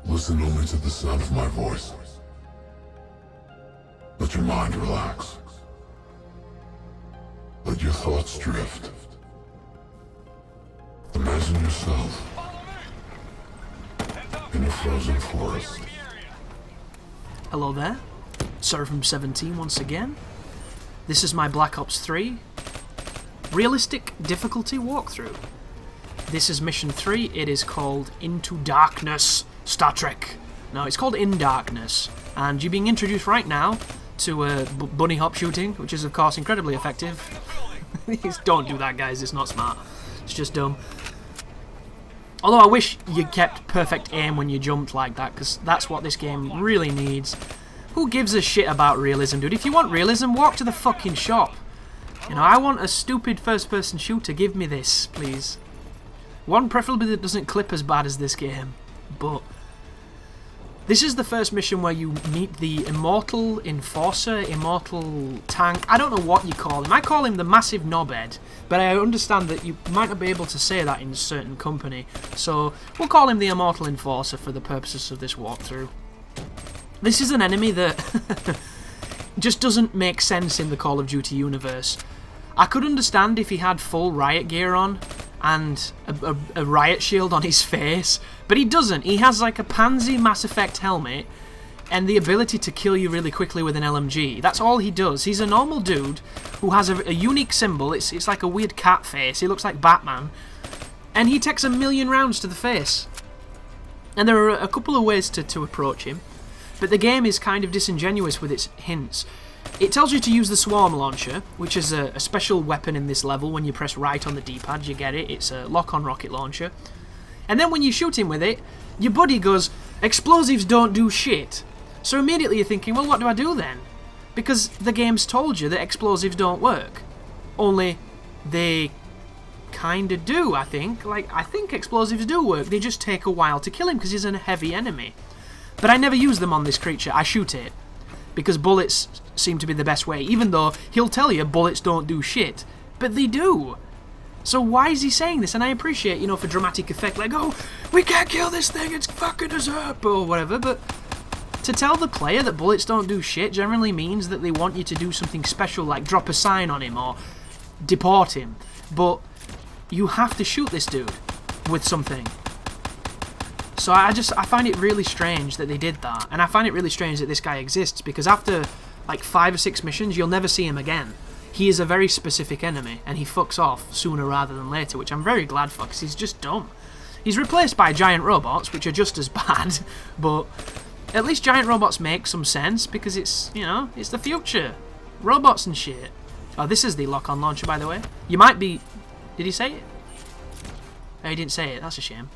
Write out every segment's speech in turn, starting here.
Listen only to the sound of my voice. Let your mind relax. Let your thoughts drift. Imagine yourself in a frozen forest. Hello there, Seraphim 17 once again. This is my Black Ops 3 realistic difficulty walkthrough. This is mission 3, it is called Into Darkness, Star Trek. No, it's called In Darkness, and you're being introduced right now to bunny hop shooting, which is of course incredibly effective. Don't do that, guys, it's not smart. It's just dumb. Although I wish you kept perfect aim when you jumped like that, because that's what this game really needs. Who gives a shit about realism, dude? If you want realism, walk to the fucking shop. You know, I want a stupid first-person shooter. Give me this, please. One preferably that doesn't clip as bad as this game. But this is the first mission where you meet the immortal enforcer, immortal tank. I don't know what you call him. I call him the massive knobhead, but I understand that you might not be able to say that in a certain company. So we'll call him the immortal enforcer for the purposes of this walkthrough. This is an enemy that just doesn't make sense in the Call of Duty universe. I could understand if he had full riot gear on and a riot shield on his face, but he doesn't. He has like a pansy Mass Effect helmet and the ability to kill you really quickly with an LMG. That's all he does. He's a normal dude who has a unique symbol. It's like a weird cat face. He looks like Batman, and he takes 1,000,000 rounds to the face. And there are a couple of ways to approach him, but the game is kind of disingenuous with its hints. It tells you to use the swarm launcher, which is a special weapon in this level. When you press right on the D-pad, you get it. It's a lock-on rocket launcher. And then when you shoot him with it, your buddy goes, "Explosives don't do shit." So immediately you're thinking, well, what do I do then? Because the game's told you that explosives don't work. Only they kinda do, I think. Like, I think explosives do work. They just take a while to kill him because he's a heavy enemy. But I never use them on this creature. I shoot it, because bullets seem to be the best way, even though he'll tell you bullets don't do shit. But they do. So why is he saying this? And I appreciate, you know, for dramatic effect, like, oh, we can't kill this thing, it's fucking us up, or whatever, but to tell the player that bullets don't do shit generally means that they want you to do something special, like drop a sign on him or deport him. But you have to shoot this dude with something. So I find it really strange that they did that, and I find it really strange that this guy exists, because after like 5 or 6 missions, you'll never see him again. He is a very specific enemy, and he fucks off sooner rather than later, which I'm very glad for, because he's just dumb. He's replaced by giant robots, which are just as bad, but at least giant robots make some sense, because it's, you know, it's the future. Robots and shit. Oh, this is the lock-on launcher, by the way. You might be... Did he say it? Oh, he didn't say it. That's a shame.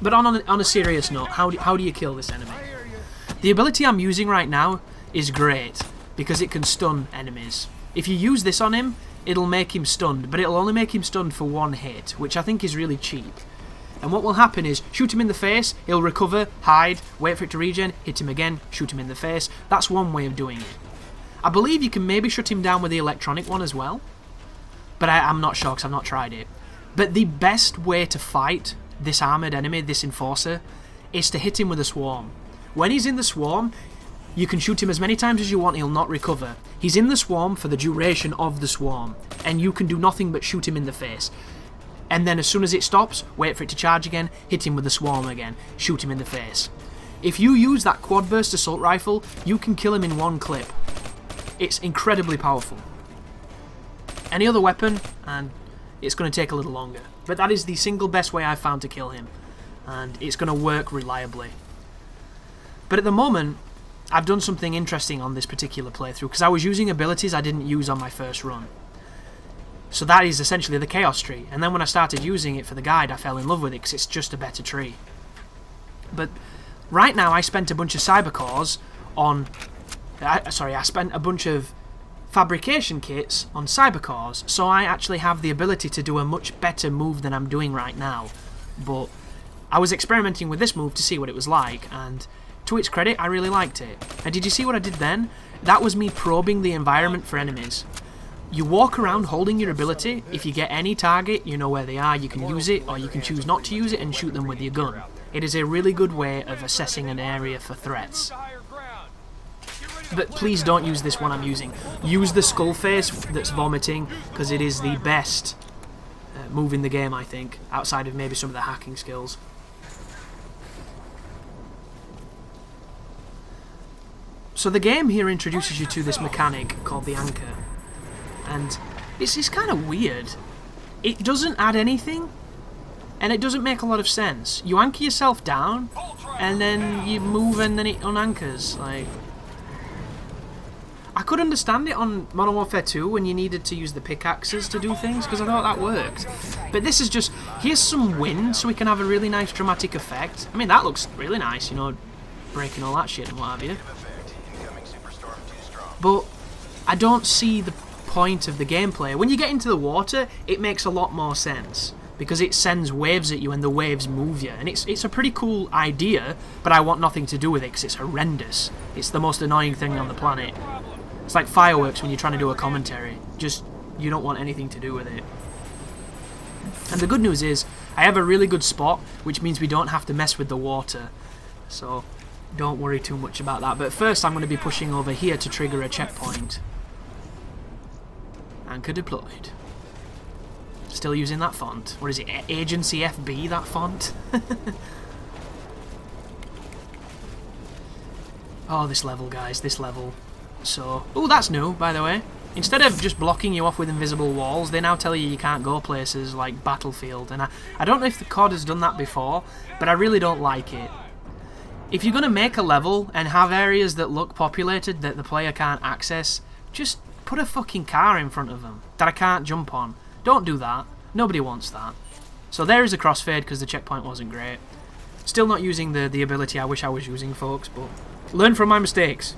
But on a serious note, how do you kill this enemy? The ability I'm using right now is great, because it can stun enemies. If you use this on him, it'll make him stunned, but it'll only make him stunned for 1 hit, which I think is really cheap. And what will happen is, shoot him in the face, he'll recover, hide, wait for it to regen, hit him again, shoot him in the face. That's one way of doing it. I believe you can maybe shut him down with the electronic one as well, but I'm not sure because I've not tried it. But the best way to fight this armoured enemy, this enforcer, is to hit him with a swarm. When he's in the swarm, you can shoot him as many times as you want, he'll not recover. He's in the swarm for the duration of the swarm, and you can do nothing but shoot him in the face. And then as soon as it stops, wait for it to charge again, hit him with the swarm again, shoot him in the face. If you use that quad burst assault rifle, you can kill him in 1 clip. It's incredibly powerful. Any other weapon, and it's going to take a little longer. But that is the single best way I've found to kill him, and it's going to work reliably. But at the moment, I've done something interesting on this particular playthrough, because I was using abilities I didn't use on my first run. So that is essentially the Chaos Tree, and then when I started using it for the guide, I fell in love with it, because it's just a better tree. But right now, I spent a bunch of cyber cores on... I spent a bunch of fabrication kits on cyber cores, so I actually have the ability to do a much better move than I'm doing right now. But I was experimenting with this move to see what it was like, and to its credit, I really liked it. And did you see what I did then? That was me probing the environment for enemies. You walk around holding your ability. If you get any target, you know where they are, you can use it, or you can choose not to use it and shoot them with your gun. It is a really good way of assessing an area for threats. But please don't use this one I'm using. Use the skull face that's vomiting, because it is the best move in the game, I think, outside of maybe some of the hacking skills. So the game here introduces you to this mechanic called the anchor. And it's kind of weird. It doesn't add anything, and it doesn't make a lot of sense. You anchor yourself down, and then you move and then it unanchors. Like, I could understand it on Modern Warfare 2 when you needed to use the pickaxes to do things, because I thought that worked. But this is just, here's some wind so we can have a really nice dramatic effect. I mean, that looks really nice, you know, breaking all that shit and what have you. But I don't see the point of the gameplay. When you get into the water, it makes a lot more sense, because it sends waves at you and the waves move you, and it's a pretty cool idea, but I want nothing to do with it because it's horrendous. It's the most annoying thing on the planet. It's like fireworks when you're trying to do a commentary. Just, you don't want anything to do with it. And the good news is, I have a really good spot, which means we don't have to mess with the water. So, don't worry too much about that. But first I'm going to be pushing over here to trigger a checkpoint. Anchor deployed. Still using that font. What is it? Agency FB, that font? Oh, this level, guys. This level. So... Oh, that's new, by the way. Instead of just blocking you off with invisible walls, they now tell you can't go places like Battlefield. And I don't know if the COD has done that before, but I really don't like it. If you're going to make a level and have areas that look populated that the player can't access, just put a fucking car in front of them that I can't jump on. Don't do that. Nobody wants that. So there is a crossfade because the checkpoint wasn't great. Still not using the ability I wish I was using, folks, but learn from my mistakes.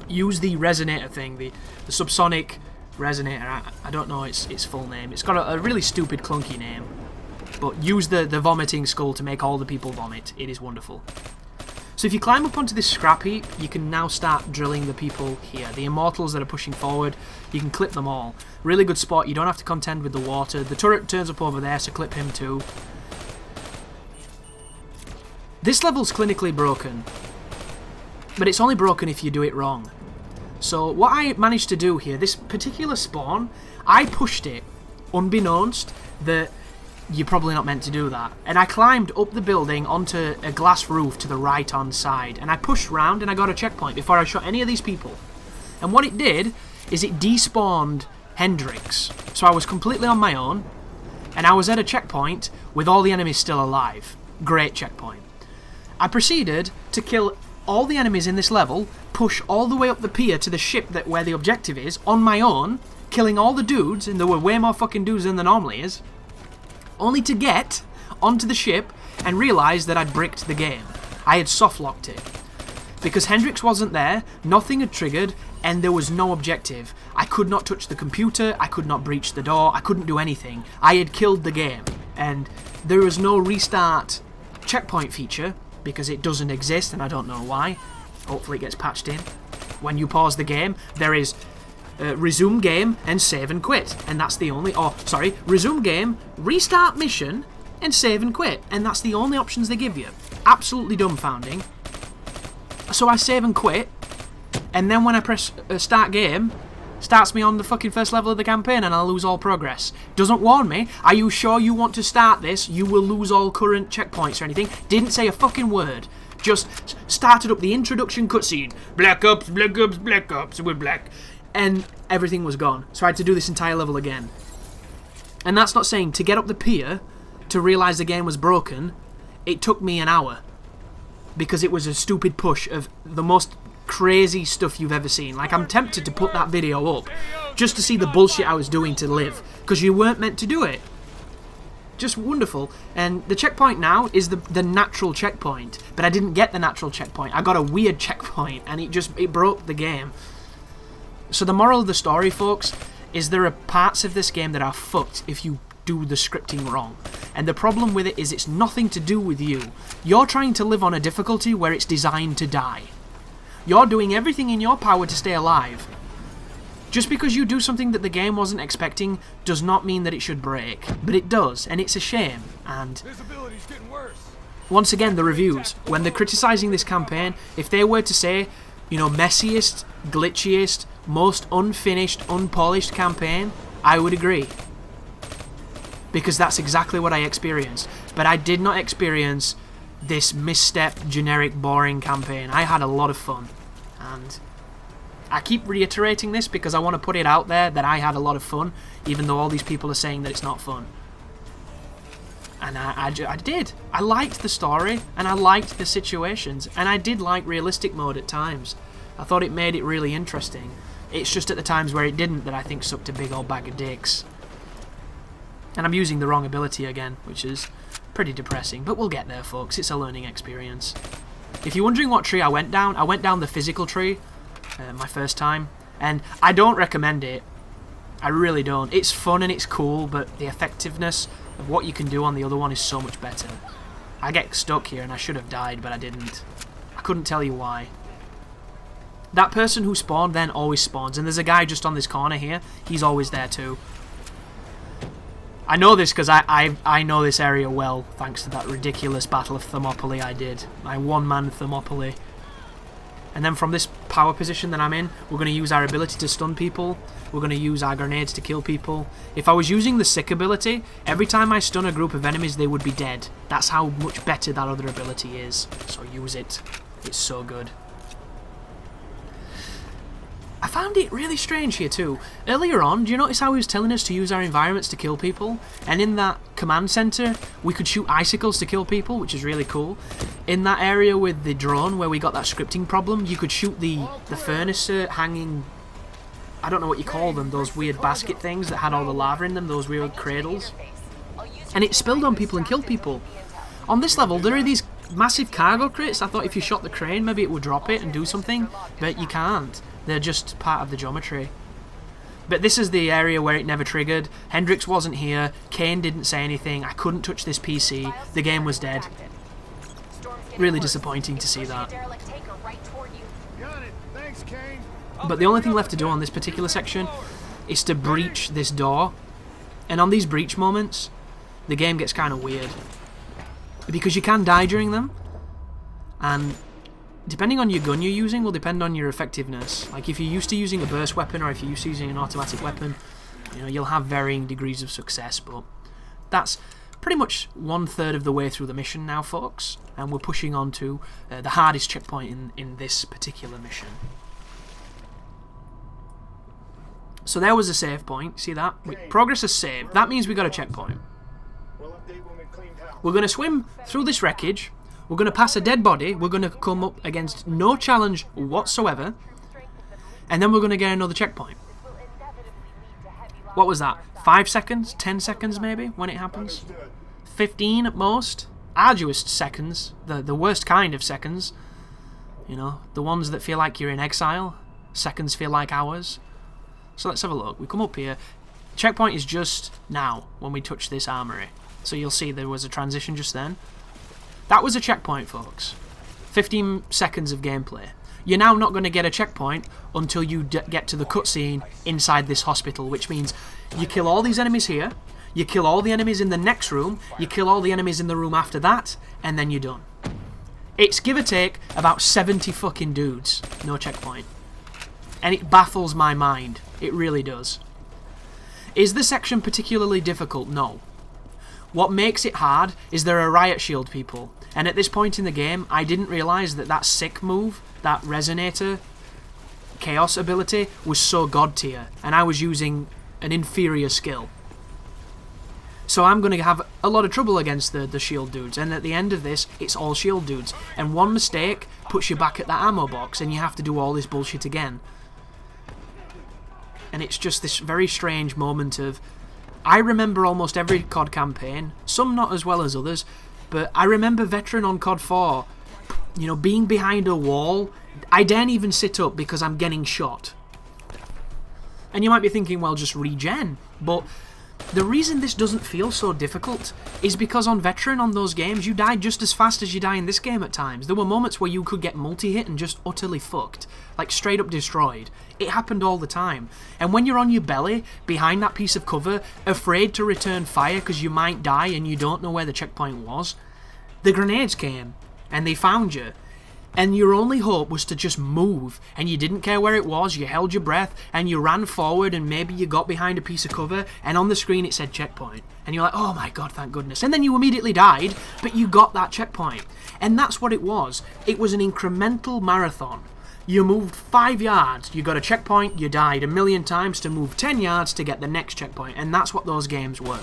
Use the resonator thing, the subsonic resonator. I don't know its full name. It's got a really stupid, clunky name. But use the vomiting skull to make all the people vomit. It is wonderful. So if you climb up onto this scrap heap, you can now start drilling the people here. The immortals that are pushing forward, you can clip them all. Really good spot, you don't have to contend with the water. The turret turns up over there, so clip him too. This level's clinically broken, but it's only broken if you do it wrong. So what I managed to do here, this particular spawn, I pushed it, unbeknownst that you're probably not meant to do that. And I climbed up the building onto a glass roof to the right-hand side. And I pushed round and I got a checkpoint before I shot any of these people. And what it did is it despawned Hendrix. So I was completely on my own. And I was at a checkpoint with all the enemies still alive. Great checkpoint. I proceeded to kill all the enemies in this level, push all the way up the pier to the ship where the objective is, on my own, killing all the dudes, and there were way more fucking dudes than there normally is, only to get onto the ship and realise that I'd bricked the game. I had soft-locked it. Because Hendrix wasn't there, nothing had triggered, and there was no objective. I could not touch the computer, I could not breach the door, I couldn't do anything. I had killed the game, and there was no restart checkpoint feature, because it doesn't exist, and I don't know why. Hopefully it gets patched in. When you pause the game, there is resume game and save and quit, and that's the only, resume game, restart mission, and save and quit, and that's the only options they give you. Absolutely dumbfounding. So I save and quit, and then when I press start game, starts me on the fucking first level of the campaign, and I'll lose all progress. Doesn't warn me, are you sure you want to start this? You will lose all current checkpoints or anything. Didn't say a fucking word. Just started up the introduction cutscene. Black Ops, Black Ops, Black Ops, we're black. And everything was gone. So I had to do this entire level again. And that's not saying to get up the pier, to realise the game was broken, it took me an hour. Because it was a stupid push of the most crazy stuff you've ever seen. Like, I'm tempted to put that video up just to see the bullshit I was doing to live. Because you weren't meant to do it. Just wonderful. And the checkpoint now is the natural checkpoint. But I didn't get the natural checkpoint. I got a weird checkpoint, and it broke the game. So the moral of the story, folks, is there are parts of this game that are fucked if you do the scripting wrong. And the problem with it is it's nothing to do with you. You're trying to live on a difficulty where it's designed to die. You're doing everything in your power to stay alive. Just because you do something that the game wasn't expecting does not mean that it should break. But it does, and it's a shame. And visibility's getting worse. once again, the reviews, when they're criticising this campaign, if they were to say, you know, messiest, glitchiest, most unfinished, unpolished campaign, I would agree. Because that's exactly what I experienced. But I did not experience this misstep, generic, boring campaign. I had a lot of fun. And I keep reiterating this because I want to put it out there that I had a lot of fun, even though all these people are saying that it's not fun. And I did. I liked the story, and I liked the situations, and I did like realistic mode at times. I thought it made it really interesting. It's just at the times where it didn't that I think sucked a big old bag of dicks. And I'm using the wrong ability again, which is pretty depressing, but we'll get there, folks. It's a learning experience. If you're wondering what tree I went down the physical tree my first time, and I don't recommend it. I really don't. It's fun and it's cool, but the effectiveness of what you can do on the other one is so much better. I get stuck here and I should have died, but I didn't. I couldn't tell you why. That person who spawned then always spawns, and there's a guy just on this corner here. He's always there too. I know this because I know this area well, thanks to that ridiculous Battle of Thermopylae I did. My one-man Thermopylae. And then from this power position that I'm in, we're going to use our ability to stun people. We're going to use our grenades to kill people. If I was using the sick ability, every time I stun a group of enemies, they would be dead. That's how much better that other ability is. So use it. It's so good. I found it really strange here too. Earlier on, do you notice how he was telling us to use our environments to kill people? And in that command center, we could shoot icicles to kill people, which is really cool. In that area with the drone where we got that scripting problem, you could shoot the furnace hanging... I don't know what you call them, those weird basket things that had all the lava in them, those weird cradles. And it spilled on people and killed people. On this level, there are these massive cargo crates. I thought if you shot the crane, maybe it would drop it and do something, but you can't. They're just part of the geometry. But this is the area where it never triggered. Hendrix wasn't here. Kane didn't say anything. I couldn't touch this PC. The game was dead. Really disappointing to see that. But the only thing left to do on this particular section is to breach this door. And on these breach moments, the game gets kind of weird. Because you can die during them. And depending on your gun you're using will depend on your effectiveness. Like if you're used to using a burst weapon or if you're used to using an automatic weapon, you know, you'll have varying degrees of success, but that's pretty much 1/3 of the way through the mission now, folks, and we're pushing on to the hardest checkpoint in this particular mission. So there was a save point, see that? Progress is saved, that means we got a checkpoint. We're going to swim through this wreckage. We're going to pass a dead body, we're going to come up against no challenge whatsoever, and then we're going to get another checkpoint. What was that? 5 seconds? 10 seconds maybe, when it happens? 15 at most? Arduous seconds, the worst kind of seconds. You know, the ones that feel like you're in exile. Seconds feel like hours. So let's have a look. We come up here. Checkpoint is just now, when we touch this armory. So you'll see there was a transition just then. That was a checkpoint, folks. 15 seconds of gameplay. You're now not going to get a checkpoint until you get to the cutscene inside this hospital, which means you kill all these enemies here, you kill all the enemies in the next room, you kill all the enemies in the room after that, and then you're done. It's give or take about 70 fucking dudes. No checkpoint. And it baffles my mind. It really does. Is the section particularly difficult? No. What makes it hard is there are riot shield people, and at this point in the game I didn't realise that that sick move, that resonator chaos ability, was so god tier, and I was using an inferior skill. So I'm going to have a lot of trouble against the shield dudes, and at the end of this it's all shield dudes, and one mistake puts you back at that ammo box and you have to do all this bullshit again. And it's just this very strange moment of... I remember almost every COD campaign, some not as well as others, but I remember Veteran on COD 4, you know, being behind a wall. I daren't even sit up because I'm getting shot. And you might be thinking, well, just regen. But the reason this doesn't feel so difficult is because on Veteran, on those games, you died just as fast as you die in this game at times. There were moments where you could get multi-hit and just utterly fucked. Like, straight up destroyed. It happened all the time. And when you're on your belly, behind that piece of cover, afraid to return fire because you might die and you don't know where the checkpoint was, The grenades came, and they found you. And your only hope was to just move, and you didn't care where it was, you held your breath, and you ran forward, and maybe you got behind a piece of cover, and on the screen it said checkpoint. And you're like, oh my god, thank goodness. And then you immediately died, but you got that checkpoint. And that's what it was. It was an incremental marathon. You moved 5 yards, you got a checkpoint, you died a million times to move 10 yards to get the next checkpoint, and that's what those games were.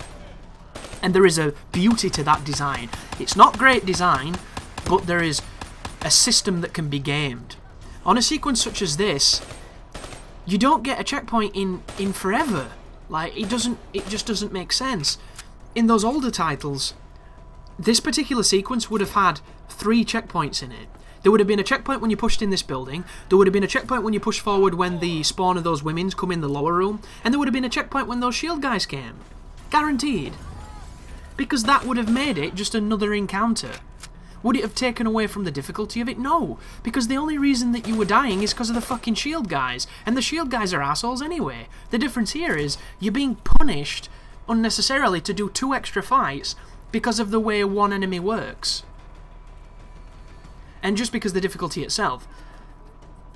And there is a beauty to that design. It's not great design, but there is a system that can be gamed. On a sequence such as this, you don't get a checkpoint in forever. Like, it just doesn't make sense. In those older titles, this particular sequence would have had 3 checkpoints in it. There would have been a checkpoint when you pushed in this building, there would have been a checkpoint when you pushed forward when the spawn of those women's come in the lower room, and there would have been a checkpoint when those shield guys came. Guaranteed. Because that would have made it just another encounter. Would it have taken away from the difficulty of it? No, because the only reason that you were dying is because of the fucking shield guys, and the shield guys are assholes anyway. The difference here is you're being punished unnecessarily to do 2 extra fights because of the way one enemy works. And just because the difficulty itself.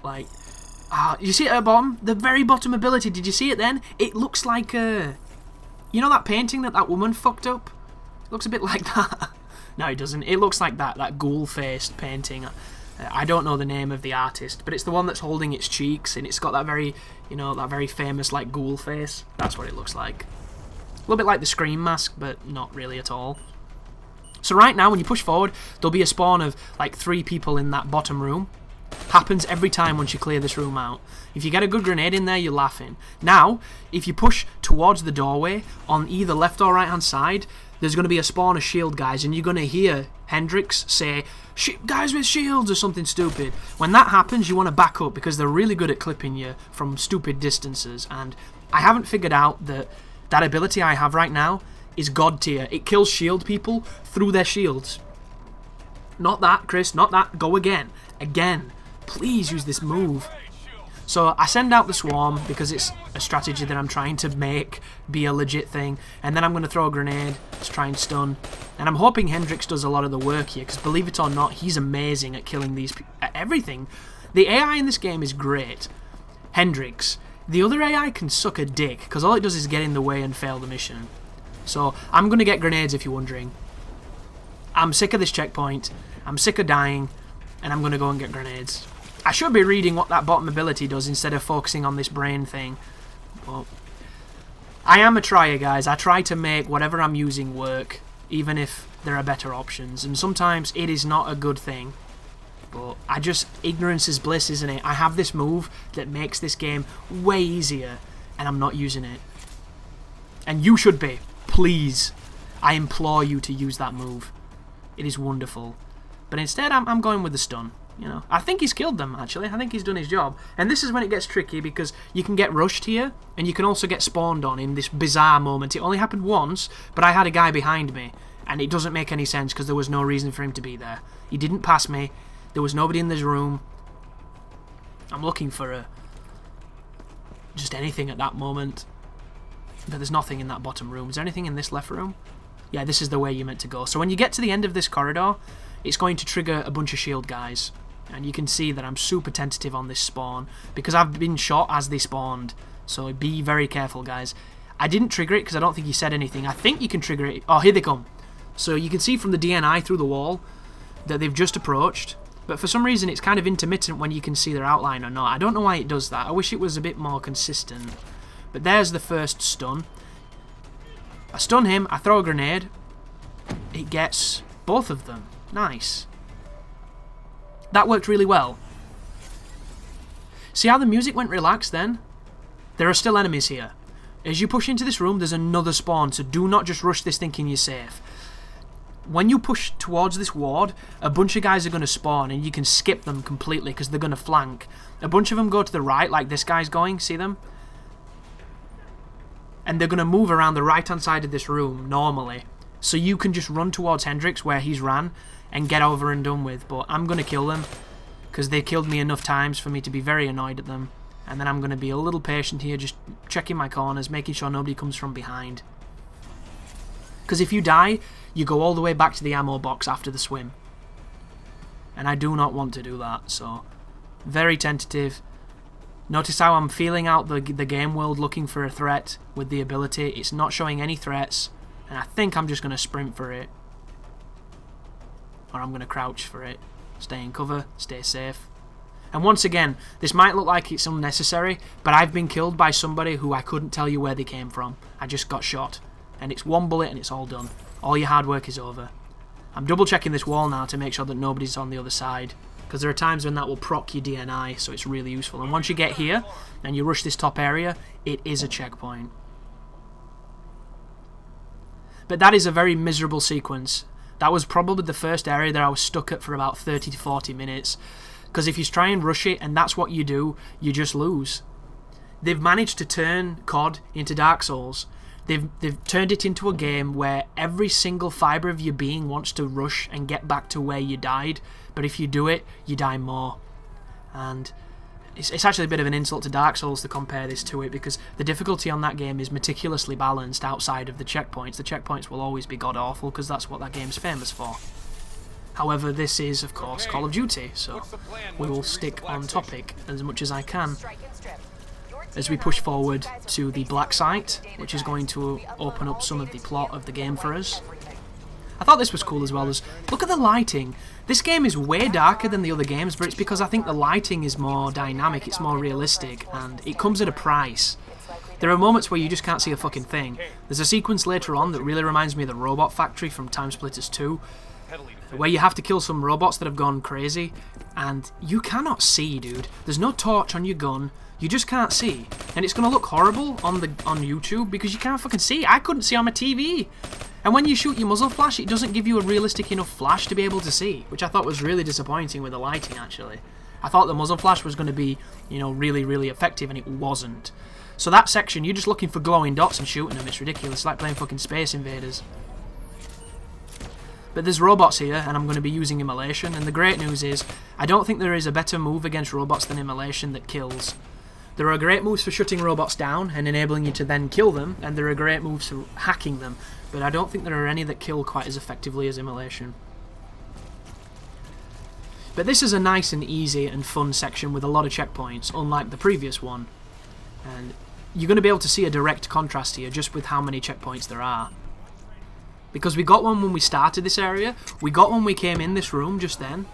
Like, you see it at the bottom? The very bottom ability, did you see it then? It looks like you know that painting that woman fucked up? It looks a bit like that. No, it doesn't. It looks like that ghoul-faced painting. I don't know the name of the artist, but it's the one that's holding its cheeks, and it's got that very, that very famous, like, ghoul face. That's what it looks like. A little bit like the Scream mask, but not really at all. So right now, when you push forward, there'll be a spawn of, like, 3 people in that bottom room. Happens every time once you clear this room out. If you get a good grenade in there, you're laughing. Now, if you push towards the doorway, on either left or right hand side, there's going to be a spawn of shield guys, and you're going to hear Hendrix say, guys with shields, or something stupid. When that happens, you want to back up, because they're really good at clipping you from stupid distances, and I haven't figured out that ability I have right now is god tier. It kills shield people through their shields. Not that, Chris, not that. Go again. Again. Please use this move. So I send out the swarm because it's a strategy that I'm trying to make be a legit thing, and then I'm going to throw a grenade to try and stun. And I'm hoping Hendrix does a lot of the work here, because believe it or not, he's amazing at killing these at everything. The AI in this game is great. Hendrix. The other AI can suck a dick, because all it does is get in the way and fail the mission. So I'm going to get grenades if you're wondering. I'm sick of this checkpoint, I'm sick of dying, and I'm going to go and get grenades. I should be reading what that bottom ability does instead of focusing on this brain thing. But I am a trier, guys. I try to make whatever I'm using work, even if there are better options. And sometimes it is not a good thing. But ignorance is bliss, isn't it? I have this move that makes this game way easier, and I'm not using it. And you should be. Please. I implore you to use that move. It is wonderful. But instead, I'm going with the stun. I think he's killed them, actually. I think he's done his job. And this is when it gets tricky, because you can get rushed here, and you can also get spawned on in this bizarre moment. It only happened once, but I had a guy behind me, and it doesn't make any sense, because there was no reason for him to be there. He didn't pass me. There was nobody in this room. I'm looking for just anything at that moment. But there's nothing in that bottom room. Is there anything in this left room? Yeah, this is the way you're meant to go. So when you get to the end of this corridor, it's going to trigger a bunch of shield guys. And you can see that I'm super tentative on this spawn, because I've been shot as they spawned. So be very careful, guys. I didn't trigger it because I don't think he said anything. I think you can trigger it. Oh, here they come. So you can see from the DNI through the wall that they've just approached. But for some reason, it's kind of intermittent when you can see their outline or not. I don't know why it does that. I wish it was a bit more consistent. But there's the first stun. I stun him. I throw a grenade. It gets both of them. Nice. That worked really well. See how the music went relaxed then? There are still enemies here. As you push into this room, there's another spawn, so do not just rush this thinking you're safe. When you push towards this ward, a bunch of guys are going to spawn, and you can skip them completely because they're going to flank. A bunch of them go to the right, like this guy's going, see them? And they're going to move around the right-hand side of this room, normally. So you can just run towards Hendrix, where he's ran, and get over and done with. But I'm going to kill them, because they killed me enough times for me to be very annoyed at them. And then I'm going to be a little patient here, just checking my corners, making sure nobody comes from behind. Because if you die, you go all the way back to the ammo box after the swim. And I do not want to do that, so very tentative. Notice how I'm feeling out the game world looking for a threat with the ability. It's not showing any threats, and I think I'm just going to sprint for it. Or I'm going to crouch for it. Stay in cover, stay safe. And once again, this might look like it's unnecessary, but I've been killed by somebody who I couldn't tell you where they came from. I just got shot. And it's one bullet and it's all done. All your hard work is over. I'm double checking this wall now to make sure that nobody's on the other side, because there are times when that will proc your DNI, so it's really useful. And once you get here and you rush this top area, it is a checkpoint. But that is a very miserable sequence. That was probably the first area that I was stuck at for about 30 to 40 minutes, because if you try and rush it and that's what you do, you just lose. They've managed to turn COD into Dark Souls. They've turned it into a game where every single fibre of your being wants to rush and get back to where you died, but if you do it, you die more. And it's actually a bit of an insult to Dark Souls to compare this to it, because the difficulty on that game is meticulously balanced outside of the checkpoints. The checkpoints will always be god-awful, because that's what that game's famous for. However, this is, of course, Call of Duty, so we will stick on topic as much as I can as we push forward to the black site, which is going to open up some of the plot of the game for us. I thought this was cool as well. Look at the lighting. This game is way darker than the other games, but it's because I think the lighting is more dynamic, it's more realistic, and it comes at a price. There are moments where you just can't see a fucking thing. There's a sequence later on that really reminds me of the Robot Factory from Time Splitters 2, where you have to kill some robots that have gone crazy, and you cannot see, dude. There's no torch on your gun. You just can't see, and it's going to look horrible on YouTube because you can't fucking see. I couldn't see on my TV. And when you shoot your muzzle flash, it doesn't give you a realistic enough flash to be able to see, which I thought was really disappointing with the lighting, actually. I thought the muzzle flash was going to be, you know, really, really effective, and it wasn't. So that section, you're just looking for glowing dots and shooting them. It's ridiculous. It's like playing fucking Space Invaders. But there's robots here, and I'm going to be using Immolation, and the great news is, I don't think there is a better move against robots than Immolation that kills. There are great moves for shutting robots down and enabling you to then kill them, and there are great moves for hacking them, but I don't think there are any that kill quite as effectively as Immolation. But this is a nice and easy and fun section with a lot of checkpoints, unlike the previous one. And you're going to be able to see a direct contrast here just with how many checkpoints there are. Because we got one when we started this area, we got one when we came in this room just then,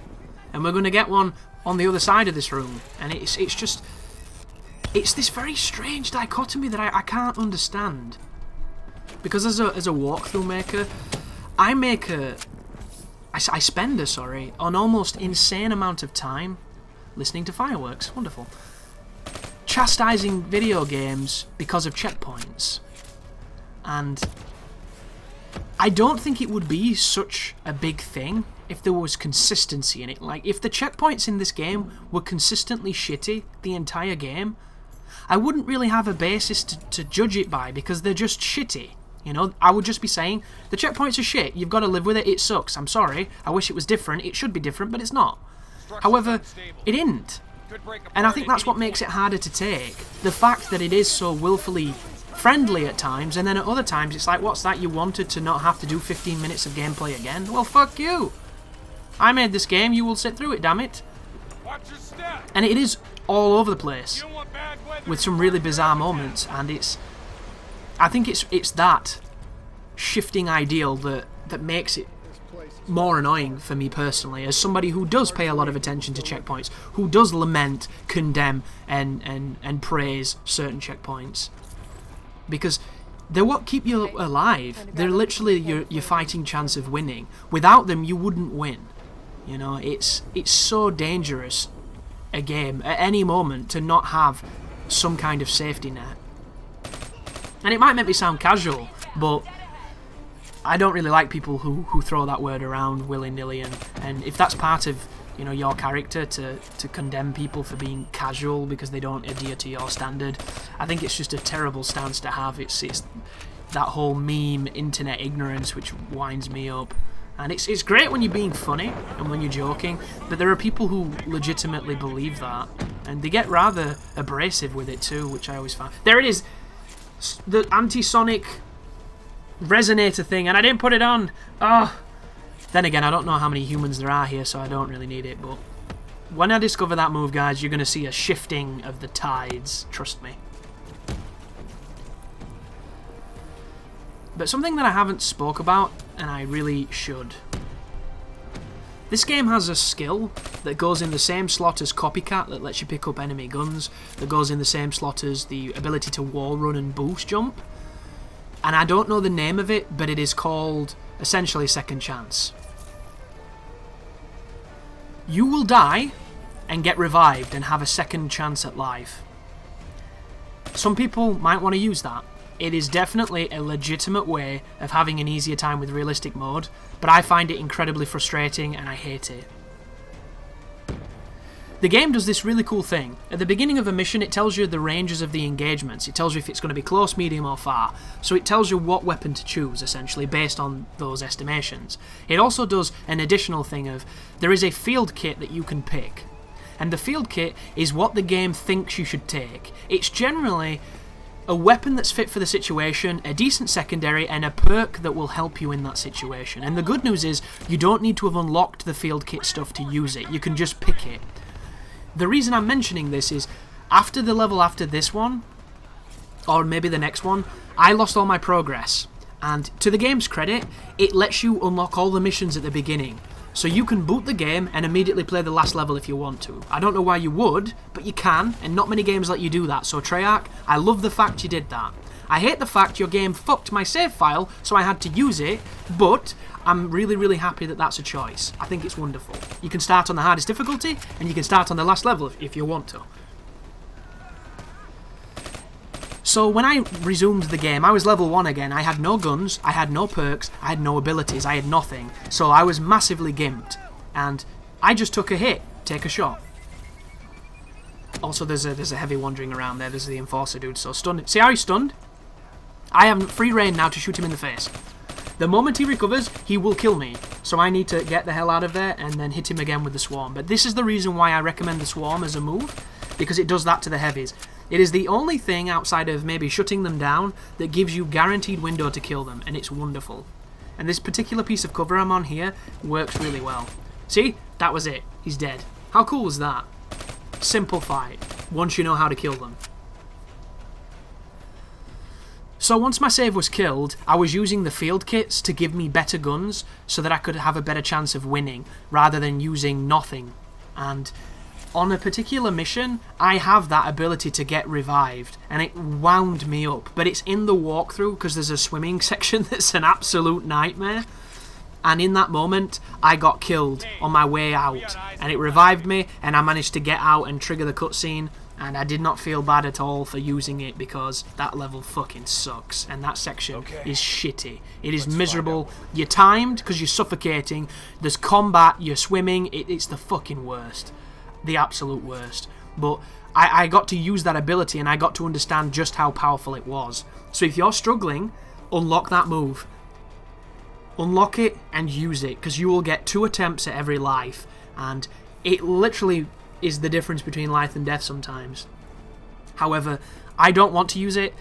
and we're going to get one on the other side of this room, and it's just... It's this very strange dichotomy that I can't understand. Because as a walkthrough maker, I spend an almost insane amount of time listening to fireworks. Wonderful. Chastising video games because of checkpoints. And I don't think it would be such a big thing if there was consistency in it. Like, if the checkpoints in this game were consistently shitty the entire game, I wouldn't really have a basis to judge it by, because they're just shitty. You know, I would just be saying, the checkpoints are shit, you've got to live with it, it sucks, I'm sorry, I wish it was different, it should be different, but it's not. However, it isn't. And I think that's what makes it harder to take. The fact that it is so willfully friendly at times, and then at other times it's like, what's that, you wanted to not have to do 15 minutes of gameplay again? Well, fuck you. I made this game, you will sit through it, damn it. And it is all over the place, with some really bizarre moments, and I think it's that shifting ideal that makes it more annoying for me personally, as somebody who does pay a lot of attention to checkpoints, who does lament, condemn, and praise certain checkpoints, because they're what keep you alive. They're literally your fighting chance of winning. Without them, you wouldn't win. You know, it's so dangerous a game at any moment to not have some kind of safety net. And it might make me sound casual, but I don't really like people who throw that word around willy-nilly, and if that's part of, you know, your character to condemn people for being casual because they don't adhere to your standard, I think it's just a terrible stance to have. It's that whole meme internet ignorance which winds me up. And it's great when you're being funny and when you're joking, but there are people who legitimately believe that, and they get rather abrasive with it too, which I always find. There it is, the anti-Sonic resonator thing, and I didn't put it on. Oh. Then again, I don't know how many humans there are here, so I don't really need it, but when I discover that move, guys, you're going to see a shifting of the tides. Trust me. But something that I haven't spoke about, and I really should. This game has a skill that goes in the same slot as Copycat that lets you pick up enemy guns, that goes in the same slot as the ability to wall run and boost jump. And I don't know the name of it, but it is called, essentially, Second Chance. You will die and get revived and have a second chance at life. Some people might want to use that. It is definitely a legitimate way of having an easier time with realistic mode, but I find it incredibly frustrating and I hate it. The game does this really cool thing. At the beginning of a mission, it tells you the ranges of the engagements. It tells you if it's going to be close, medium or far. So it tells you what weapon to choose, essentially, based on those estimations. It also does an additional thing of, there is a field kit that you can pick. And the field kit is what the game thinks you should take. It's generally a weapon that's fit for the situation, a decent secondary, and a perk that will help you in that situation. And the good news is, you don't need to have unlocked the field kit stuff to use it. You can just pick it. The reason I'm mentioning this is, after the level after this one, or maybe the next one, I lost all my progress. And to the game's credit, it lets you unlock all the missions at the beginning. So you can boot the game and immediately play the last level if you want to. I don't know why you would, but you can, and not many games let you do that. So Treyarch, I love the fact you did that. I hate the fact your game fucked my save file, so I had to use it, but I'm really, really happy that that's a choice. I think it's wonderful. You can start on the hardest difficulty, and you can start on the last level if you want to. So when I resumed the game, I was level 1 again. I had no guns, I had no perks, I had no abilities, I had nothing. So I was massively gimped. And I just took a hit, take a shot. Also, there's a heavy wandering around there. There's the enforcer dude, so stunned. See how he's stunned? I have free reign now to shoot him in the face. The moment he recovers, he will kill me. So I need to get the hell out of there and then hit him again with the swarm. But this is the reason why I recommend the swarm as a move, because it does that to the heavies. It is the only thing outside of maybe shutting them down that gives you guaranteed window to kill them, and it's wonderful. And this particular piece of cover I'm on here works really well. See? That was it. He's dead. How cool was that? Simple fight, once you know how to kill them. So once my save was killed, I was using the field kits to give me better guns so that I could have a better chance of winning, rather than using nothing. And on a particular mission, I have that ability to get revived, and it wound me up. But it's in the walkthrough, because there's a swimming section that's an absolute nightmare. And in that moment, I got killed on my way out, and it revived me, and I managed to get out and trigger the cutscene, and I did not feel bad at all for using it, because that level fucking sucks, and that section is shitty. It is miserable. You're timed, because you're suffocating. There's combat, you're swimming. It's the fucking worst. The absolute worst. But I got to use that ability, and I got to understand just how powerful it was. So if you're struggling, unlock that move. Unlock it and use it, because you will get 2 attempts at every life, and it literally is the difference between life and death sometimes. However, I don't want to use it.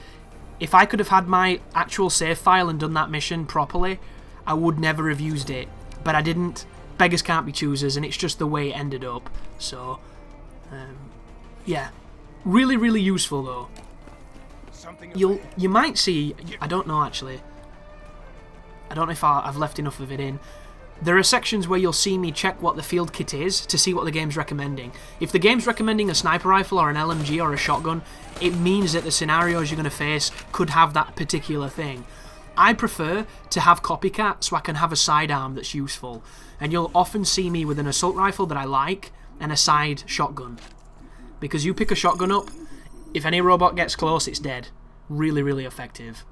If I could have had my actual save file and done that mission properly, I would never have used it, but I didn't. Beggars can't be choosers, and it's just the way it ended up. So, yeah, really, really useful though. You might see, I don't know actually. I don't know if I've left enough of it in. There are sections where you'll see me check what the field kit is to see what the game's recommending. If the game's recommending a sniper rifle or an LMG or a shotgun, it means that the scenarios you're going to face could have that particular thing. I prefer to have copycat so I can have a sidearm that's useful. And you'll often see me with an assault rifle that I like and a side shotgun. Because you pick a shotgun up, if any robot gets close, it's dead. Really, really effective.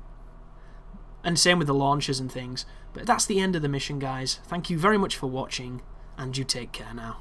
And same with the launchers and things. But that's the end of the mission, guys. Thank you very much for watching, and you take care now.